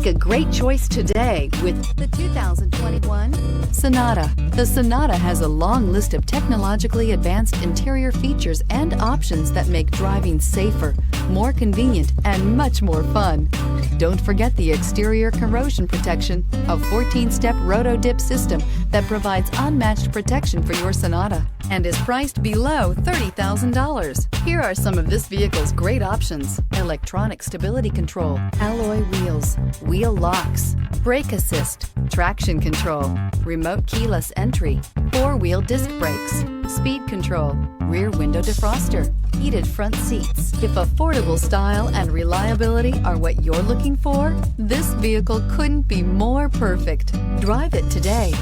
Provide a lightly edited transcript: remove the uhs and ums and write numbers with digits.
Make a great choice today with the 2021 Sonata. The Sonata has a long list of technologically advanced interior features and options that make driving safer, more convenient, and much more fun. Don't forget the exterior corrosion protection, a 14-step roto-dip system that provides unmatched protection for your Sonata and is priced below $30,000. Here are some of this vehicle's great options: electronic stability control, alloy wheels, wheel locks, brake assist, traction control, remote keyless entry, four-wheel disc brakes, speed control, rear window defroster, heated front seats. If affordable style and reliability are what you're looking for, this vehicle couldn't be more perfect. Drive it today.